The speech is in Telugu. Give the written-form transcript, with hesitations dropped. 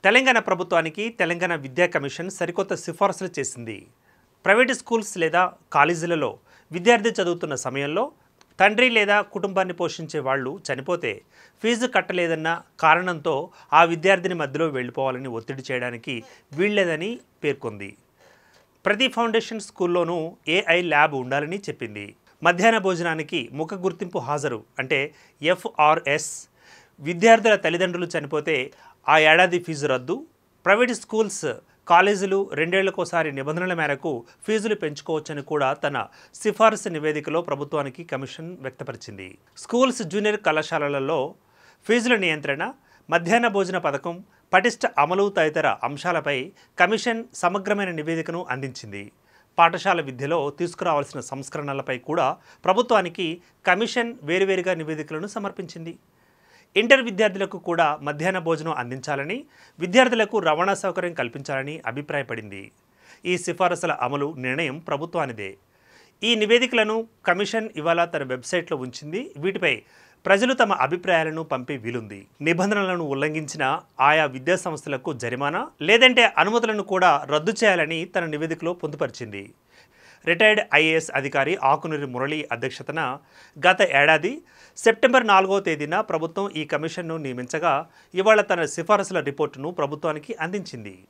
తెలంగాణ ప్రభుత్వానికి తెలంగాణ విద్యా కమిషన్ సరికొత్త సిఫార్సులు చేసింది. ప్రైవేటు స్కూల్స్ లేదా కాలేజీలలో విద్యార్థి చదువుతున్న సమయంలో తండ్రి లేదా కుటుంబాన్ని పోషించే వాళ్ళు చనిపోతే ఫీజు కట్టలేదన్న కారణంతో ఆ విద్యార్థిని మధ్యలో వెళ్ళిపోవాలని ఒత్తిడి చేయడానికి వీల్లేదని పేర్కొంది. ప్రతి ఫౌండేషన్ స్కూల్లోనూ ఏఐ ల్యాబ్ ఉండాలని చెప్పింది. మధ్యాహ్న భోజనానికి ముఖ గుర్తింపు హాజరు అంటే FRS, విద్యార్థుల తల్లిదండ్రులు చనిపోతే ఆ ఏడాది ఫీజు రద్దు, ప్రైవేటు స్కూల్స్ కాలేజీలు 2 ఏళ్లకోసారి నిబంధనల మేరకు ఫీజులు పెంచుకోవచ్చని కూడా తన సిఫార్సు నివేదికలో ప్రభుత్వానికి కమిషన్ వ్యక్తపరిచింది. స్కూల్స్, జూనియర్ కళాశాలలలో ఫీజుల నియంత్రణ, మధ్యాహ్న భోజన పథకం పటిష్ట అమలు తదితర అంశాలపై కమిషన్ సమగ్రమైన నివేదికను అందించింది. పాఠశాల విద్యలో తీసుకురావాల్సిన సంస్కరణలపై కూడా ప్రభుత్వానికి కమిషన్ వేరువేరుగా నివేదికలను సమర్పించింది. ఇంటర్ విద్యార్థులకు కూడా మధ్యాహ్న భోజనం అందించాలని, విద్యార్థులకు రవాణా సౌకర్యం కల్పించాలని అభిప్రాయపడింది. ఈ సిఫారసుల అమలు నిర్ణయం ప్రభుత్వానిదే. ఈ నివేదికలను కమిషన్ ఇవాళ తన వెబ్సైట్లో ఉంచింది. వీటిపై ప్రజలు తమ అభిప్రాయాలను పంపే వీలుంది. నిబంధనలను ఉల్లంఘించిన ఆయా విద్యా సంస్థలకు జరిమానా లేదంటే అనుమతులను కూడా రద్దు చేయాలని తన నివేదికలో పొందుపరిచింది. రిటైర్డ్ IAS అధికారి ఆకునూరి మురళి అధ్యక్షతన గత ఏడాది సెప్టెంబర్ 4వ తేదీన ప్రభుత్వం ఈ కమిషన్ను నియమించగా ఇవాళ తన సిఫారసుల రిపోర్టును ప్రభుత్వానికి అందించింది.